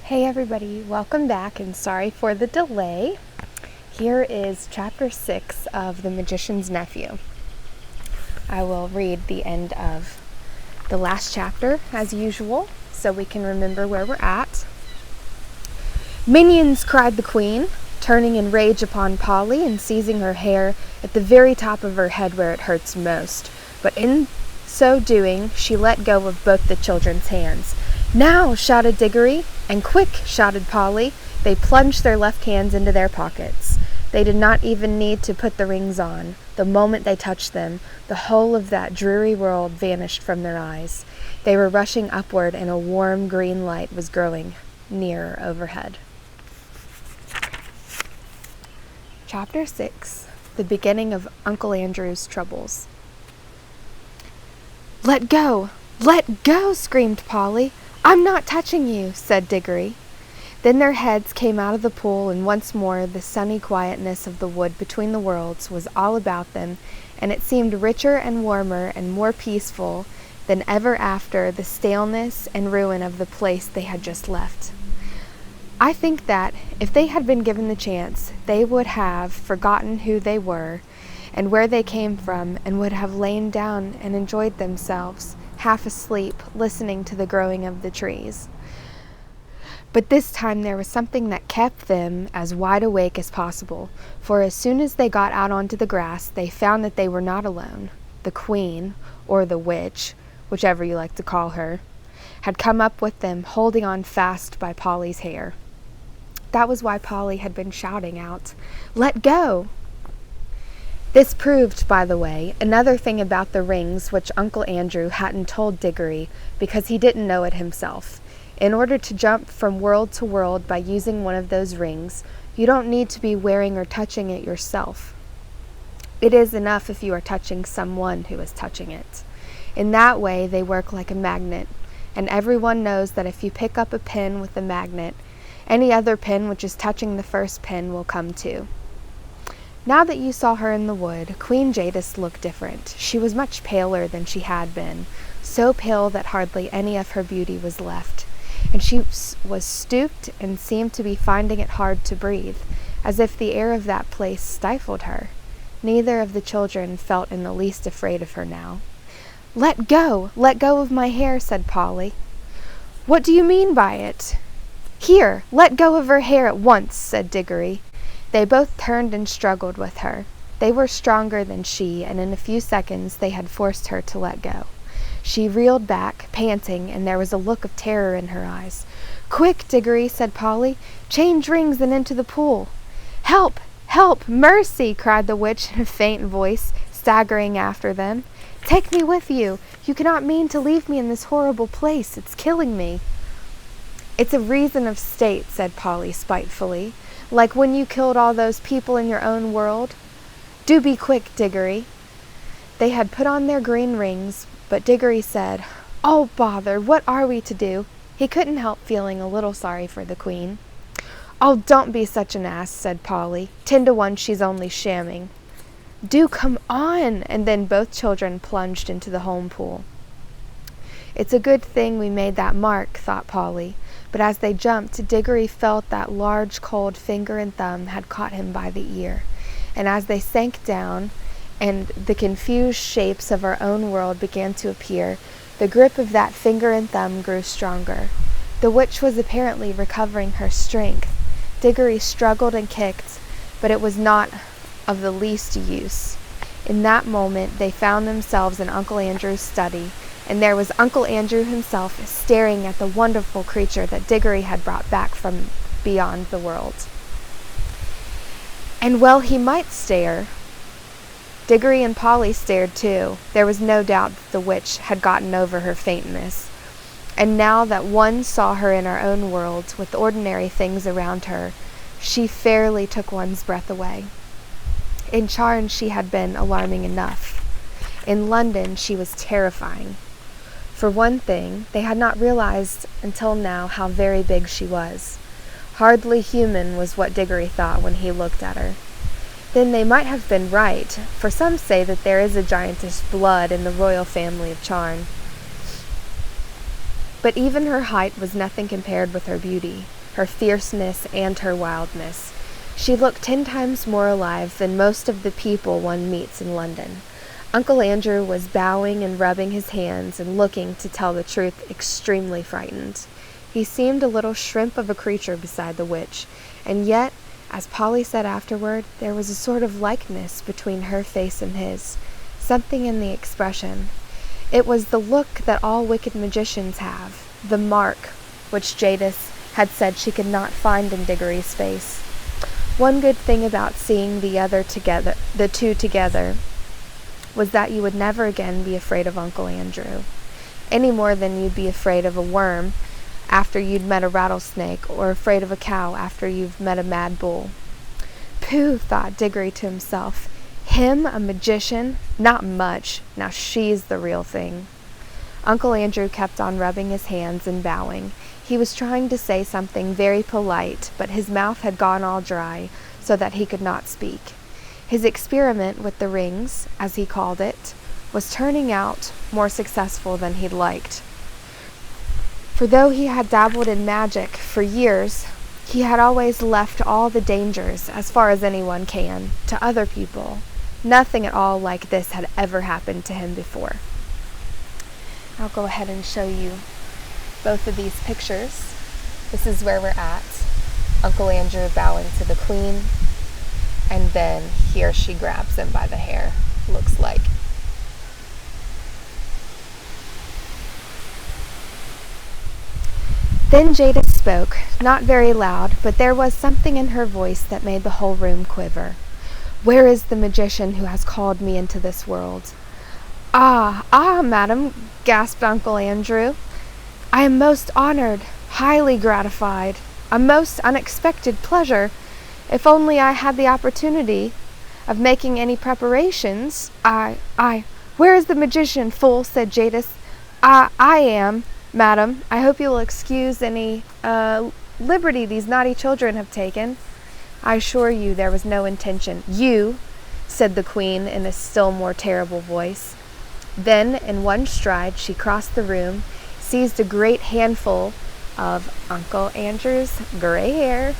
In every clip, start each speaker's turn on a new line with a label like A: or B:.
A: Hey everybody, welcome back and sorry for the delay. Here is chapter 6 of The Magician's Nephew. I will read the end of the last chapter as usual so we can remember where we're at. "Minions!" cried the queen, turning in rage upon Polly and seizing her hair at the very top of her head where it hurts most. But in so doing, she let go of both the children's hands. "Now!" shouted Diggory. "And quick!" shouted Polly. They plunged their left hands into their pockets. They did not even need to put the rings on. The moment they touched them, the whole of that dreary world vanished from their eyes. They were rushing upward, and a warm green light was growing nearer overhead. Chapter 6. The beginning of Uncle Andrew's troubles. "Let go! Let go!" screamed Polly. "I'm not touching you," said Diggory. Then their heads came out of the pool, and once more the sunny quietness of the wood between the worlds was all about them, and it seemed richer and warmer and more peaceful than ever after the staleness and ruin of the place they had just left. I think that, if they had been given the chance, they would have forgotten who they were and where they came from, and would have lain down and enjoyed themselves, half asleep, listening to the growing of the trees. But this time there was something that kept them as wide awake as possible, for as soon as they got out onto the grass, they found that they were not alone. The queen, or the witch, whichever you like to call her, had come up with them, holding on fast by Polly's hair. That was why Polly had been shouting out, "Let go!" This proved, by the way, another thing about the rings which Uncle Andrew hadn't told Diggory, because he didn't know it himself. In order to jump from world to world by using one of those rings, you don't need to be wearing or touching it yourself. It is enough if you are touching someone who is touching it. In that way, they work like a magnet, and everyone knows that if you pick up a pin with a magnet, any other pin which is touching the first pin will come too. Now that you saw her in the wood, Queen Jadis looked different. She was much paler than she had been, so pale that hardly any of her beauty was left, and she was stooped and seemed to be finding it hard to breathe, as if the air of that place stifled her. Neither of the children felt in the least afraid of her now. "Let go! Let go of my hair," said Polly. "What do you mean by it?" "Here, let go of her hair at once," said Diggory. They both turned and struggled with her. They were stronger than she, and in a few seconds they had forced her to let go. She reeled back, panting, and there was a look of terror in her eyes. "Quick, Diggory," said Polly. "Change rings and into the pool." "Help! Help! Mercy!" cried the witch in a faint voice, staggering after them. "Take me with you. You cannot mean to leave me in this horrible place. It's killing me." "It's a reason of state," said Polly spitefully. "Like when you killed all those people in your own world. Do be quick, Diggory." They had put on their green rings, but Diggory said, "Oh, bother, what are we to do?" He couldn't help feeling a little sorry for the queen. "Oh, don't be such an ass," said Polly. 10 to 1 she's only shamming." "Do come on!" And then both children plunged into the home pool. It's a good thing we made that mark, thought Polly. But as they jumped, Diggory felt that large cold finger and thumb had caught him by the ear. And as they sank down, and the confused shapes of our own world began to appear, the grip of that finger and thumb grew stronger. The witch was apparently recovering her strength. Diggory struggled and kicked, but it was not of the least use. In that moment they found themselves in Uncle Andrew's study, and there was Uncle Andrew himself staring at the wonderful creature that Diggory had brought back from beyond the world. And well he might stare. Diggory and Polly stared too. There was no doubt that the witch had gotten over her faintness, and now that one saw her in our own world, with ordinary things around her, she fairly took one's breath away. In Charn she had been alarming enough. In London she was terrifying. For one thing, they had not realized until now how very big she was. Hardly human was what Diggory thought when he looked at her. Then they might have been right, for some say that there is a giantess blood in the royal family of Charn. But even her height was nothing compared with her beauty. her fierceness, and her wildness. She looked 10 times more alive than most of the people one meets in London. Uncle Andrew was bowing and rubbing his hands and looking, to tell the truth, extremely frightened. He seemed a little shrimp of a creature beside the witch, and yet, as Polly said afterward, there was a sort of likeness between her face and his, something in the expression. It was the look that all wicked magicians have, the mark, which Jadis had said she could not find in Diggory's face. One good thing about seeing the two together, was that you would never again be afraid of Uncle Andrew, any more than you'd be afraid of a worm after you'd met a rattlesnake, or afraid of a cow after you've met a mad bull. Pooh, thought Diggory to himself. Him, a magician? Not much. Now she's the real thing. Uncle Andrew kept on rubbing his hands and bowing. He was trying to say something very polite, but his mouth had gone all dry, so that he could not speak. His experiment with the rings, as he called it, was turning out more successful than he'd liked. For though he had dabbled in magic for years, he had always left all the dangers, as far as anyone can, to other people. Nothing at all like this had ever happened to him before. I'll go ahead and show you both of these pictures. This is where we're at. Uncle Andrew bowing to the Queen, and then here she grabs him by the hair, looks like. Then Jadis spoke, not very loud, but there was something in her voice that made the whole room quiver. "Where is the magician who has called me into this world?" Ah, madam," gasped Uncle Andrew. "I am most honored, highly gratified, a most unexpected pleasure. If only I had the opportunity of making any preparations, where is the magician, fool?" said Jadis. I am, madam. I hope you will excuse any liberty these naughty children have taken." "I assure you there was no intention." "You," said the Queen in a still more terrible voice. Then, in one stride, she crossed the room, seized a great handful of Uncle Andrew's gray hair,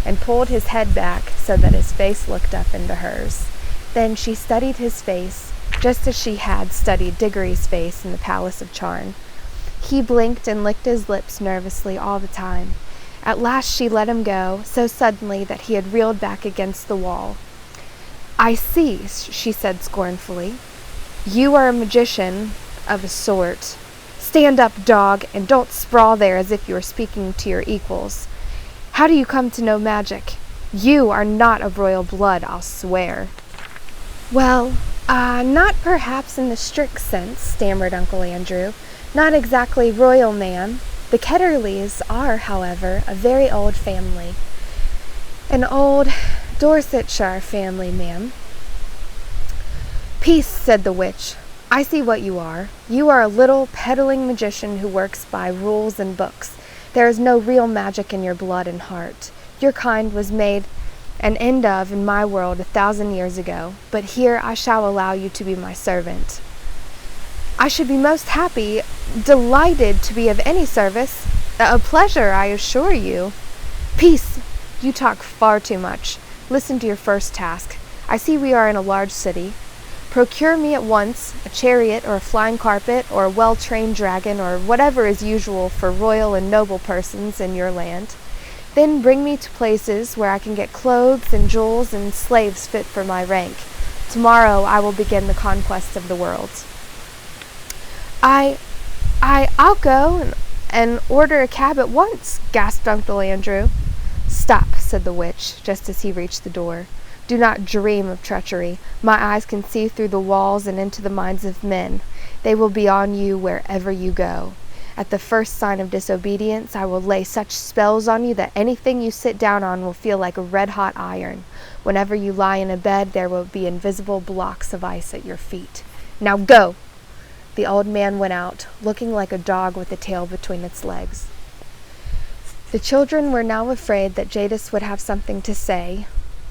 A: and pulled his head back so that his face looked up into hers. Then she studied his face, just as she had studied Diggory's face in the Palace of Charn. He blinked and licked his lips nervously all the time. At last she let him go, so suddenly that he had reeled back against the wall. "I see," she said scornfully. "You are a magician of a sort. Stand up, dog, and don't sprawl there as if you were speaking to your equals. How do you come to know magic? You are not of royal blood, I'll swear." "Well, not perhaps in the strict sense," stammered Uncle Andrew. "Not exactly royal, ma'am. The Ketterleys are, however, a very old family. An old Dorsetshire family, ma'am." "Peace," said the witch. "I see what you are. You are a little peddling magician who works by rules and books. There is no real magic in your blood and heart. Your kind was made an end of in my world 1,000 years ago, but here I shall allow you to be my servant." "I should be most happy, delighted to be of any service. A pleasure, I assure you." "Peace! You talk far too much. Listen to your first task. I see we are in a large city. Procure me at once a chariot or a flying carpet or a well-trained dragon or whatever is usual for royal and noble persons in your land. Then bring me to places where I can get clothes and jewels and slaves fit for my rank. Tomorrow I will begin the conquest of the world." I'll go and order a cab at once," gasped Uncle Andrew. "Stop," said the witch, just as he reached the door. "Do not dream of treachery. My eyes can see through the walls and into the minds of men. They will be on you wherever you go. At the first sign of disobedience, I will lay such spells on you that anything you sit down on will feel like a red-hot iron. Whenever you lie in a bed, there will be invisible blocks of ice at your feet. Now go!" The old man went out, looking like a dog with a tail between its legs. The children were now afraid that Jadis would have something to say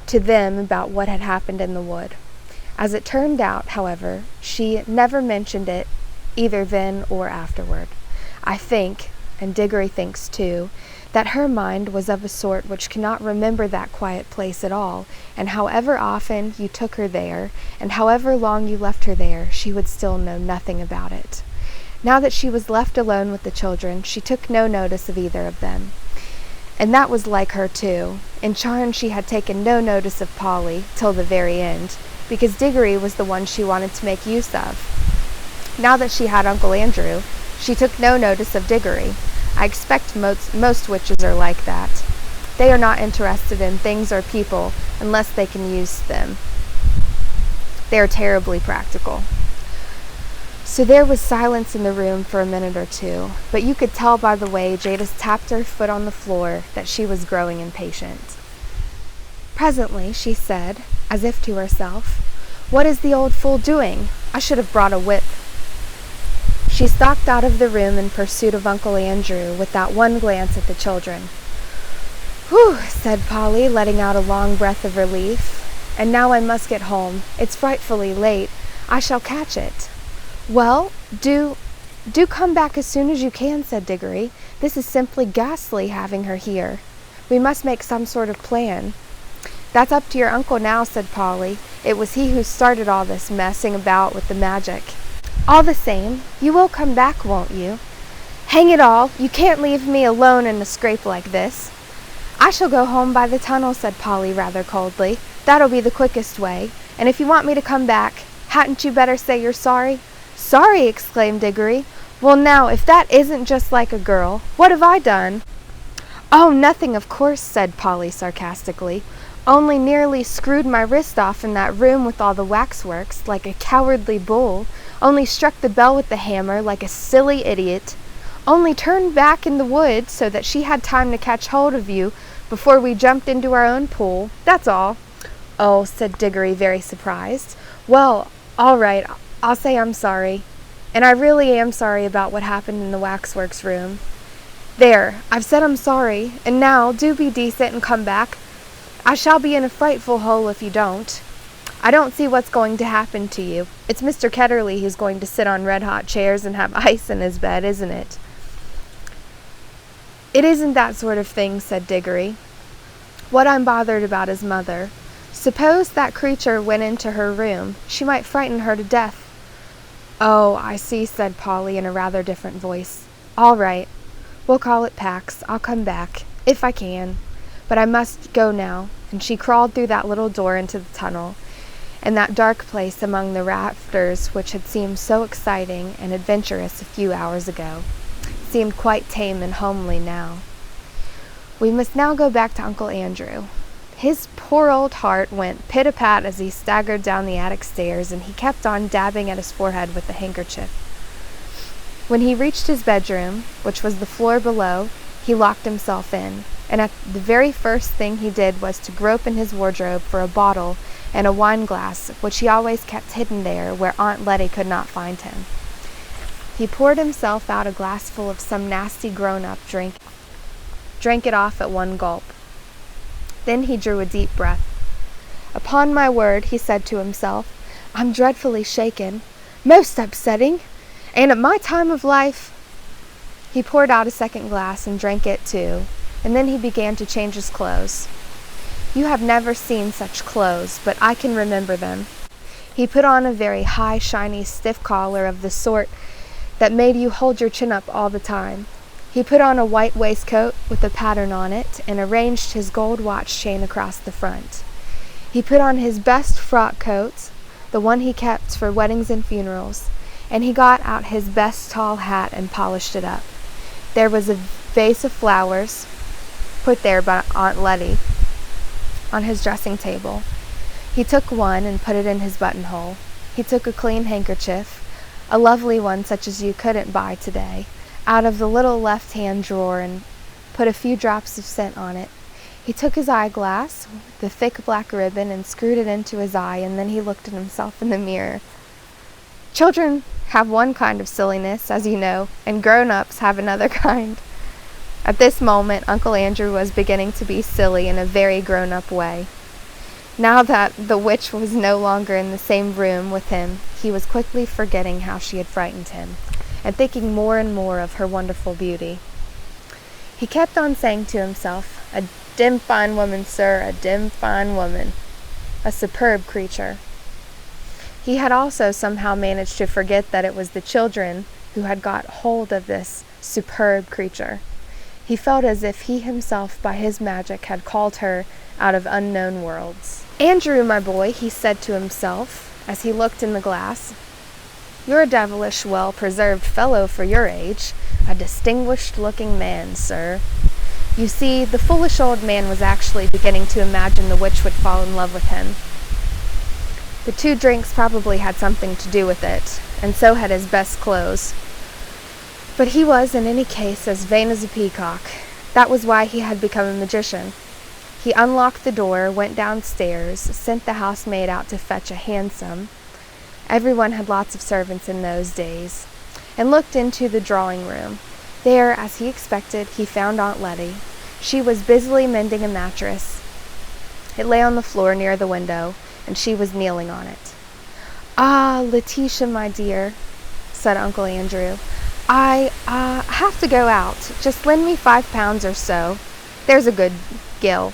A: to them about what had happened in the wood. As it turned out, however, she never mentioned it either then or afterward. I think, and Diggory thinks too, that her mind was of a sort which cannot remember that quiet place at all, and however often you took her there, and however long you left her there, she would still know nothing about it. Now that she was left alone with the children, she took no notice of either of them. And that was like her, too. In charm she had taken no notice of Polly, till the very end, because Diggory was the one she wanted to make use of. Now that she had Uncle Andrew, she took no notice of Diggory. I expect most witches are like that. They are not interested in things or people unless they can use them. They are terribly practical. So there was silence in the room for a minute or two, but you could tell by the way Jadis tapped her foot on the floor that she was growing impatient. Presently she said, as if to herself, "What is the old fool doing? I should have brought a whip." She stalked out of the room in pursuit of Uncle Andrew, with that one glance at the children. "Whew," said Polly, letting out a long breath of relief. "And now I must get home. It's frightfully late. I shall catch it." "Well, do come back as soon as you can," said Diggory. "This is simply ghastly having her here. We must make some sort of plan." "That's up to your uncle now," said Polly. "It was he who started all this messing about with the magic. All the same, you will come back, won't you? Hang it all, you can't leave me alone in a scrape like this." "I shall go home by the tunnel," said Polly rather coldly. "That'll be the quickest way. And if you want me to come back, hadn't you better say you're sorry?" "Sorry!" exclaimed Diggory. "Well now, if that isn't just like a girl, what have I done?" "Oh, nothing, of course," said Polly sarcastically. "Only nearly screwed my wrist off in that room with all the waxworks, like a cowardly bull. Only struck the bell with the hammer, like a silly idiot. Only turned back in the wood so that she had time to catch hold of you before we jumped into our own pool. That's all." "Oh," said Diggory, very surprised. "Well, all right, I'll say I'm sorry. And I really am sorry about what happened in the waxworks room. There, I've said I'm sorry, and now do be decent and come back. I shall be in a frightful hole if you don't. I don't see what's going to happen to you. It's Mr. Ketterly who's going to sit on red-hot chairs and have ice in his bed, isn't it?" "It isn't that sort of thing," said Diggory. "What I'm bothered about is Mother. Suppose that creature went into her room. She might frighten her to death." "Oh, I see," said Polly in a rather different voice. "All right. We'll call it Pax. I'll come back, if I can. But I must go now." And she crawled through that little door into the tunnel, and that dark place among the rafters which had seemed so exciting and adventurous a few hours ago seemed quite tame and homely now. We must now go back to Uncle Andrew. His poor old heart went pit-a-pat as he staggered down the attic stairs, and he kept on dabbing at his forehead with the handkerchief. When he reached his bedroom, which was the floor below, he locked himself in, and the very first thing he did was to grope in his wardrobe for a bottle and a wine-glass, which he always kept hidden there where Aunt Letty could not find him. He poured himself out a glassful of some nasty grown-up drink, drank it off at one gulp. Then he drew a deep breath. "Upon my word," he said to himself, "I'm dreadfully shaken. Most upsetting. And at my time of life—" He poured out a second glass and drank it too, and then he began to change his clothes. You have never seen such clothes, but I can remember them. He put on a very high, shiny, stiff collar of the sort that made you hold your chin up all the time. He put on a white waistcoat with a pattern on it, and arranged his gold watch chain across the front. He put on his best frock coat, the one he kept for weddings and funerals, and he got out his best tall hat and polished it up. There was a vase of flowers, put there by Aunt Letty, on his dressing table. He took one and put it in his buttonhole. He took a clean handkerchief, a lovely one such as you couldn't buy today, out of the little left-hand drawer and put a few drops of scent on it. He took his eyeglass, the thick black ribbon, and screwed it into his eye, and then he looked at himself in the mirror. Children have one kind of silliness, as you know, and grown-ups have another kind. At this moment, Uncle Andrew was beginning to be silly in a very grown-up way. Now that the witch was no longer in the same room with him, he was quickly forgetting how she had frightened him, and thinking more and more of her wonderful beauty. He kept on saying to himself, "A dim fine woman, sir, a dim fine woman. A superb creature." He had also somehow managed to forget that it was the children who had got hold of this superb creature. He felt as if he himself by his magic had called her out of unknown worlds. "Andrew, my boy," he said to himself as he looked in the glass, "you're a devilish well-preserved fellow for your age, a distinguished-looking man, sir." You see, the foolish old man was actually beginning to imagine the witch would fall in love with him. The 2 drinks probably had something to do with it, and so had his best clothes. But he was, in any case, as vain as a peacock. That was why he had become a magician. He unlocked the door, went downstairs, sent the housemaid out to fetch a hansom. Everyone had lots of servants in those days, and looked into the drawing-room. There, as he expected, he found Aunt Letty. She was busily mending a mattress. It lay on the floor near the window, and she was kneeling on it. "Ah, Letitia, my dear," said Uncle Andrew, I have to go out. Just lend me £5 or so. There's a good Gil."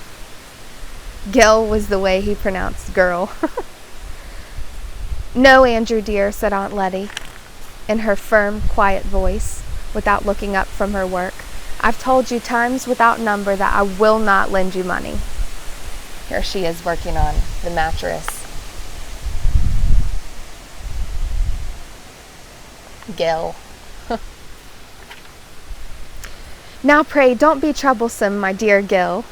A: Gil was the way he pronounced girl. "No, Andrew dear," said Aunt Letty, in her firm, quiet voice, without looking up from her work. "I've told you times without number that I will not lend you money." Here she is working on the mattress. Gil. "Now pray don't be troublesome, my dear Gil,"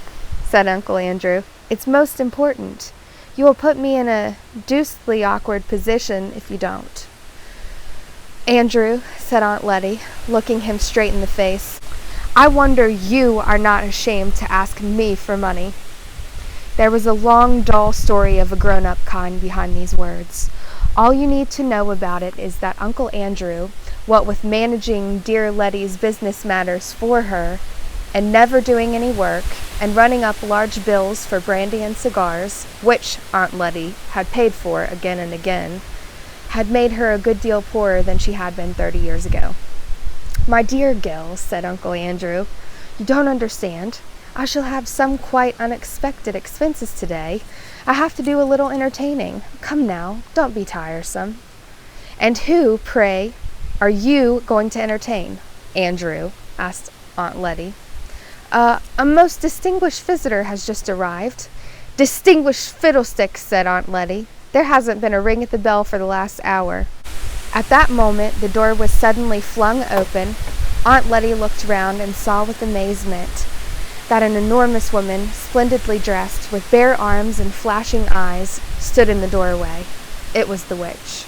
A: said Uncle Andrew. "It's most important. You will put me in a deucedly awkward position if you don't." "Andrew," said Aunt Letty, looking him straight in the face, "I wonder you are not ashamed to ask me for money." There was a long, dull story of a grown-up kind behind these words. All you need to know about it is that Uncle Andrew, what with managing dear Letty's business matters for her, and never doing any work, and running up large bills for brandy and cigars, which Aunt Letty had paid for again and again, had made her a good deal poorer than she had been 30 years ago. "My dear Gil," said Uncle Andrew, "you don't understand. I shall have some quite unexpected expenses today. I have to do a little entertaining. Come now, don't be tiresome." "And who, pray, are you going to entertain, Andrew?" asked Aunt Letty. A most distinguished visitor has just arrived." "Distinguished fiddlesticks," said Aunt Letty. "There hasn't been a ring at the bell for the last hour." At that moment the door was suddenly flung open. Aunt Letty looked round and saw with amazement that an enormous woman, splendidly dressed, with bare arms and flashing eyes, stood in the doorway. It was the witch.